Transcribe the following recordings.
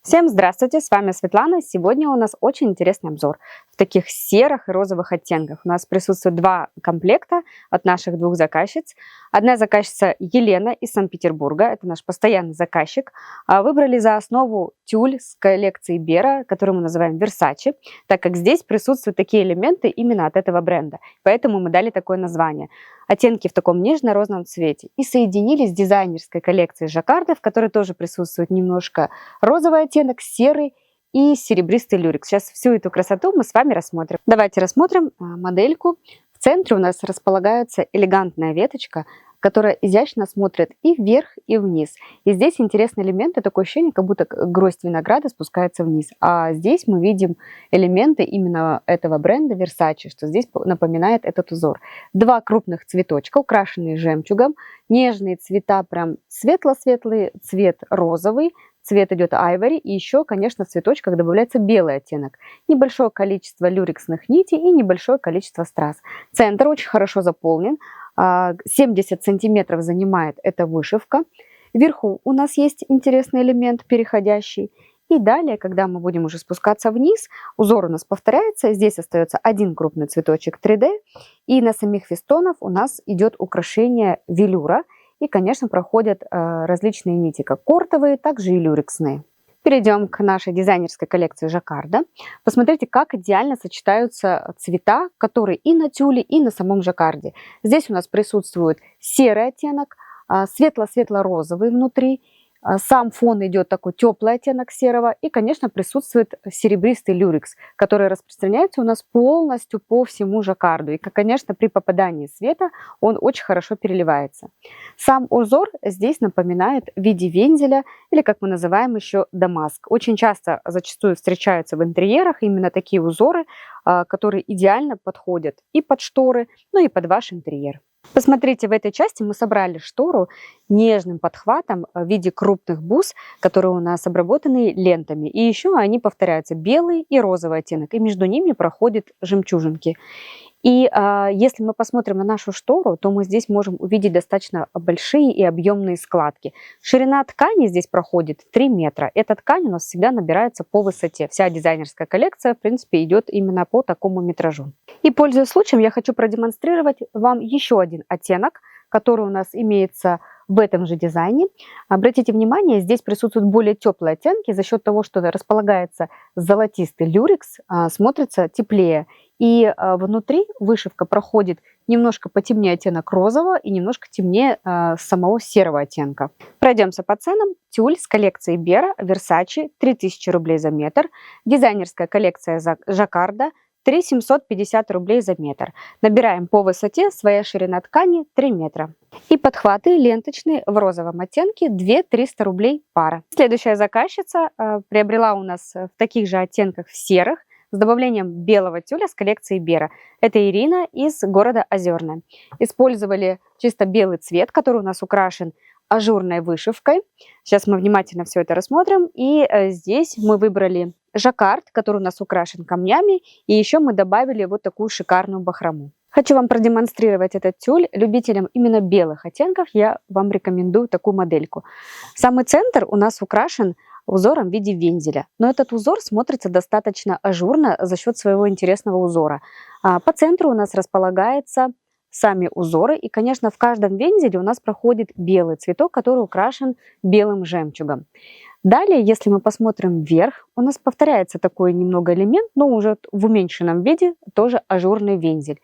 Всем здравствуйте, с вами Светлана. Сегодня у нас очень интересный обзор в таких серых и розовых оттенках. У нас присутствует два комплекта от наших двух заказчиц. Одна заказчица Елена из Санкт-Петербурга, это наш постоянный заказчик. Выбрали за основу тюль с коллекции Бера, который мы называем Versace, так как здесь присутствуют такие элементы именно от этого бренда. Поэтому мы дали такое название. Оттенки в таком нежно-розовом цвете. И соединили с дизайнерской коллекцией жаккарда, в которой тоже присутствует немножко розовый оттенок, серый и серебристый люрекс. Сейчас всю эту красоту мы с вами рассмотрим. Давайте рассмотрим модельку. В центре у нас располагается элегантная веточка, которая изящно смотрит и вверх, и вниз. И здесь интересный элемент, и такое ощущение, как будто гроздь винограда спускается вниз. А здесь мы видим элементы именно этого бренда Versace, что здесь напоминает этот узор. Два крупных цветочка, украшенные жемчугом, нежные цвета, прям светло-светлый цвет розовый, цвет идет айвори, и еще, конечно, в цветочках добавляется белый оттенок. Небольшое количество люрексных нитей и небольшое количество страз. Центр очень хорошо заполнен. 70 сантиметров занимает эта вышивка. Вверху у нас есть интересный элемент переходящий. И далее, когда мы будем уже спускаться вниз, узор у нас повторяется. Здесь остается один крупный цветочек 3D. И на самих фестонах у нас идет украшение велюра. И, конечно, проходят различные нити, как кортовые, так же и люрексные. Перейдем к нашей дизайнерской коллекции жаккарда. Посмотрите, как идеально сочетаются цвета, которые и на тюле, и на самом жаккарде. Здесь у нас присутствует серый оттенок, светло-светло-розовый внутри. Сам фон идет такой теплый оттенок серого. И, конечно, присутствует серебристый люрекс, который распространяется у нас полностью по всему жаккарду. И, конечно, при попадании света он очень хорошо переливается. Сам узор здесь напоминает в виде вензеля, или, как мы называем еще, дамаск. Очень часто, зачастую встречаются в интерьерах именно такие узоры, которые идеально подходят и под шторы, ну и под ваш интерьер. Посмотрите, в этой части мы собрали штору нежным подхватом в виде крупных бус, которые у нас обработаны лентами. И еще они повторяются белый и розовый оттенок, и между ними проходят жемчужинки. И если мы посмотрим на нашу штору, то мы здесь можем увидеть достаточно большие и объемные складки. Ширина ткани здесь проходит 3 метра. Эта ткань у нас всегда набирается по высоте. Вся дизайнерская коллекция, в принципе, идет именно по такому метражу. И, пользуясь случаем, я хочу продемонстрировать вам еще один оттенок, который у нас имеется в этом же дизайне. Обратите внимание, здесь присутствуют более теплые оттенки. За счет того, что располагается золотистый люрекс, смотрится теплее. И внутри вышивка проходит немножко потемнее оттенок розового и немножко темнее самого серого оттенка. Пройдемся по ценам. Тюль с коллекции Бера Versace 3000 рублей за метр. Дизайнерская коллекция жаккарда 3750 рублей за метр. Набираем по высоте, своя ширина ткани 3 метра. И подхваты ленточные в розовом оттенке 2300 рублей пара. Следующая заказчица приобрела у нас в таких же оттенках в серых, с добавлением белого тюля с коллекции Бера. Это Ирина из города Озерное. Использовали чисто белый цвет, который у нас украшен ажурной вышивкой. Сейчас мы внимательно все это рассмотрим. И здесь мы выбрали жаккард, который у нас украшен камнями. И еще мы добавили вот такую шикарную бахрому. Хочу вам продемонстрировать этот тюль. Любителям именно белых оттенков я вам рекомендую такую модельку. Самый центр у нас украшен узором в виде вензеля. Но этот узор смотрится достаточно ажурно за счет своего интересного узора. По центру у нас располагаются сами узоры. И, конечно, в каждом вензеле у нас проходит белый цветок, который украшен белым жемчугом. Далее, если мы посмотрим вверх, у нас повторяется такой немного элемент, но уже в уменьшенном виде, тоже ажурный вензель.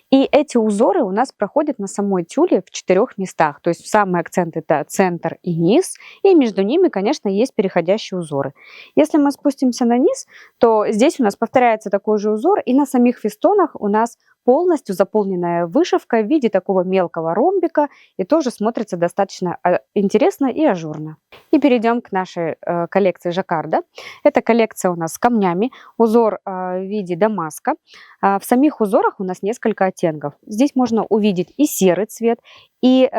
И эти узоры у нас проходят на самой тюле в 4 местах. То есть самый акцент это центр и низ. И между ними, конечно, есть переходящие узоры. Если мы спустимся на низ, то здесь у нас повторяется такой же узор. И на самих фестонах у нас полностью заполненная вышивка в виде такого мелкого ромбика. И тоже смотрится достаточно интересно и ажурно. И перейдем к нашей коллекции жаккарда. Эта коллекция у нас с камнями. Узор в виде дамаска. В самих узорах у нас несколько оттенков. Здесь можно увидеть и серый цвет, и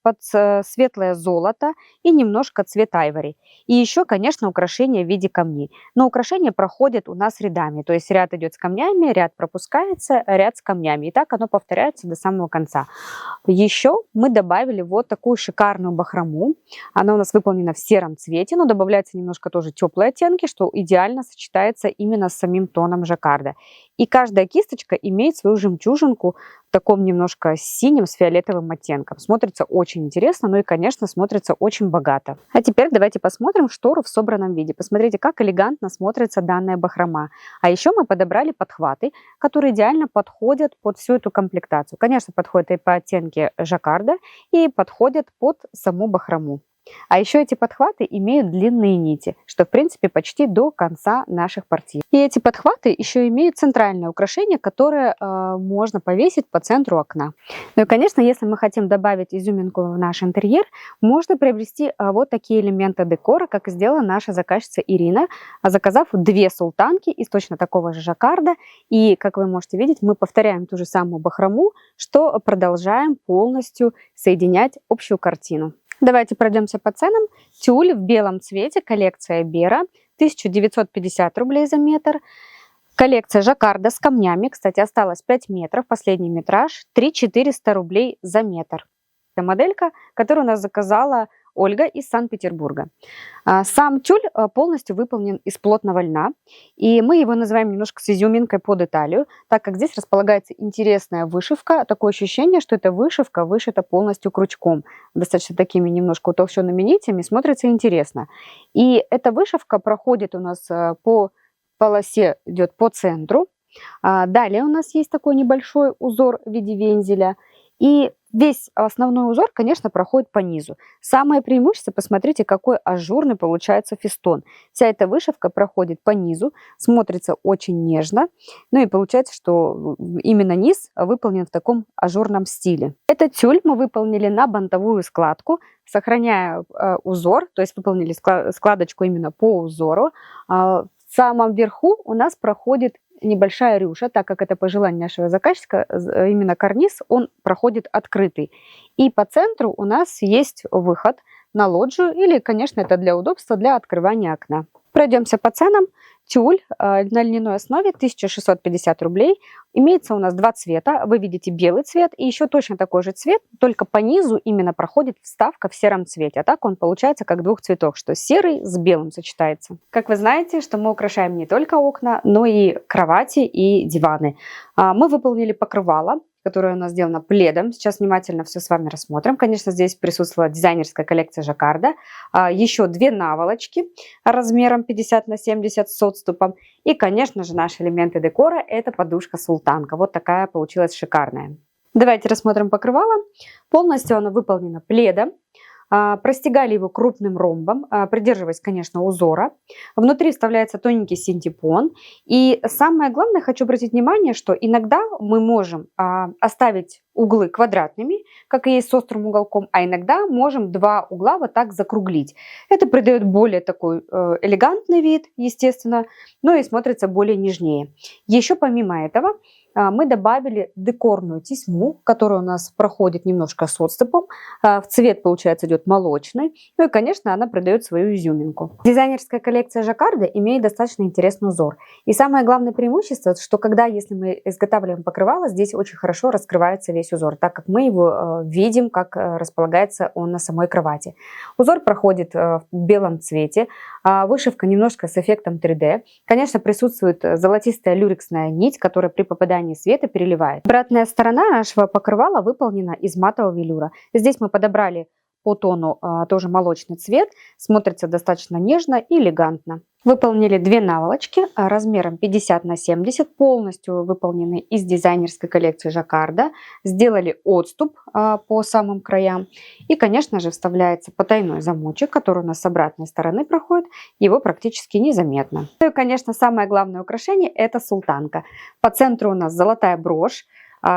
под светлое золото и немножко цвет айвори. И еще, конечно, украшения в виде камней. Но украшения проходят у нас рядами. То есть ряд идет с камнями, ряд пропускается, ряд с камнями. И так оно повторяется до самого конца. Еще мы добавили вот такую шикарную бахрому. Она у нас выполнена в сером цвете, но добавляется немножко тоже теплые оттенки, что идеально сочетается именно с самим тоном жаккарда. И каждая кисточка имеет свою жемчужинку в таком немножко синим с фиолетовым оттенком. Смотрится очень интересно, ну и, конечно, смотрится очень богато. А теперь давайте посмотрим штору в собранном виде. Посмотрите, как элегантно смотрится данная бахрома. А еще мы подобрали подхваты, которые идеально подходят под всю эту комплектацию. Конечно, подходят и по оттенке жаккарда, и подходят под саму бахрому. А еще эти подхваты имеют длинные нити, что в принципе почти до конца наших партий. И эти подхваты еще имеют центральное украшение, которое можно повесить по центру окна. Ну и, конечно, если мы хотим добавить изюминку в наш интерьер, можно приобрести вот такие элементы декора, как сделала наша заказчица Ирина, заказав 2 султанки из точно такого же жаккарда. И, как вы можете видеть, мы повторяем ту же самую бахрому, что продолжаем полностью соединять общую картину. Давайте пройдемся по ценам. Тюль в белом цвете, коллекция Бера, 1950 рублей за метр. Коллекция жаккарда с камнями, кстати, осталось 5 метров, последний метраж, 3400 рублей за метр. Это моделька, которую у нас заказала Ольга из Санкт-Петербурга. Сам тюль полностью выполнен из плотного льна, и мы его называем немножко с изюминкой под Италию, так как здесь располагается интересная вышивка. Такое ощущение, что эта вышивка вышита полностью крючком, достаточно такими немножко утолщенными нитями, смотрится интересно. И эта вышивка проходит у нас по полосе, идет по центру. Далее у нас есть такой небольшой узор в виде вензеля. И весь основной узор, конечно, проходит по низу. Самое преимущество, посмотрите, какой ажурный получается фестон. Вся эта вышивка проходит по низу, смотрится очень нежно. Ну и получается, что именно низ выполнен в таком ажурном стиле. Этот тюль мы выполнили на бантовую складку, сохраняя узор, то есть выполнили складочку именно по узору. В самом верху у нас проходит небольшая рюша, так как это по желанию нашего заказчика, именно карниз, он проходит открытый. И по центру у нас есть выход на лоджию, или, конечно, это для удобства, для открывания окна. Пройдемся по ценам. Тюль на льняной основе 1650 рублей. Имеется у нас 2 цвета. Вы видите белый цвет и еще точно такой же цвет, только по низу именно проходит вставка в сером цвете. А так он получается как 2 цветов, что серый с белым сочетается. Как вы знаете, что мы украшаем не только окна, но и кровати и диваны. Мы выполнили покрывало, которая у нас сделана пледом. Сейчас внимательно все с вами рассмотрим. Конечно, здесь присутствовала дизайнерская коллекция жаккарда. Еще 2 наволочки размером 50 на 70 с отступом. И, конечно же, наши элементы декора – это подушка-султанка. Вот такая получилась шикарная. Давайте рассмотрим покрывало. Полностью оно выполнено пледом. Простегали его крупным ромбом, придерживаясь, конечно, узора. Внутри вставляется тоненький синтепон. И самое главное, хочу обратить внимание, что иногда мы можем оставить углы квадратными, как и есть с острым уголком, а иногда можем 2 угла вот так закруглить. Это придает более такой элегантный вид, естественно, но и смотрится более нежнее. Еще помимо этого мы добавили декорную тесьму, которая у нас проходит немножко с отступом. В цвет, получается, идет молочный. Ну и, конечно, она придает свою изюминку. Дизайнерская коллекция жаккарда имеет достаточно интересный узор. И самое главное преимущество, что если мы изготавливаем покрывало, здесь очень хорошо раскрывается весь узор, так как мы его видим, как располагается он на самой кровати. Узор проходит в белом цвете, вышивка немножко с эффектом 3D. Конечно, присутствует золотистая люрексная нить, которая при попадании света переливает. Обратная сторона нашего покрывала выполнена из матового велюра. Здесь мы подобрали по тону тоже молочный цвет, смотрится достаточно нежно и элегантно. Выполнили 2 наволочки размером 50 на 70, полностью выполнены из дизайнерской коллекции жаккарда. Сделали отступ по самым краям. И, конечно же, вставляется потайной замочек, который у нас с обратной стороны проходит. Его практически незаметно. Ну и, конечно, самое главное украшение – это султанка. По центру у нас золотая брошь.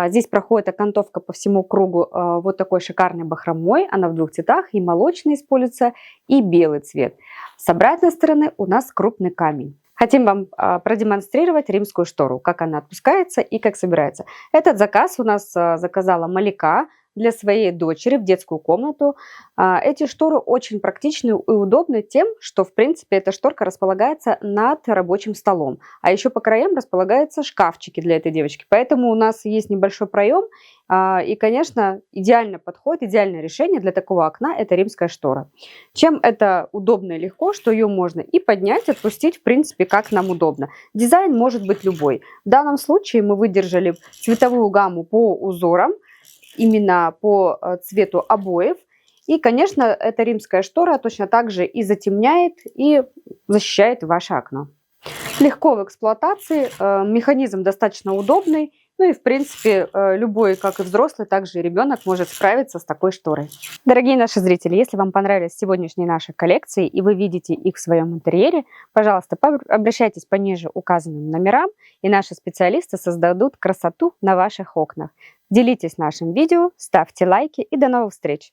Здесь проходит окантовка по всему кругу вот такой шикарной бахромой. Она в 2 цветах, и молочный используется, и белый цвет. С обратной стороны у нас крупный камень. Хотим вам продемонстрировать римскую штору, как она отпускается и как собирается. Этот заказ у нас заказала Малика, для своей дочери в детскую комнату. Эти шторы очень практичны и удобны тем, что, в принципе, эта шторка располагается над рабочим столом. А еще по краям располагаются шкафчики для этой девочки. Поэтому у нас есть небольшой проем. И, конечно, идеально подходит, идеальное решение для такого окна – это римская штора. Чем это удобно и легко, что ее можно и поднять, отпустить, в принципе, как нам удобно. Дизайн может быть любой. В данном случае мы выдержали цветовую гамму по узорам, именно по цвету обоев. И, конечно, эта римская штора точно так же и затемняет, и защищает ваше окно. Легко в эксплуатации, механизм достаточно удобный. Ну и, в принципе, любой, как и взрослый, также и ребенок может справиться с такой шторой. Дорогие наши зрители, если вам понравились сегодняшние наши коллекции и вы видите их в своем интерьере, пожалуйста, обращайтесь по ниже указанным номерам, и наши специалисты создадут красоту на ваших окнах. Делитесь нашим видео, ставьте лайки и до новых встреч!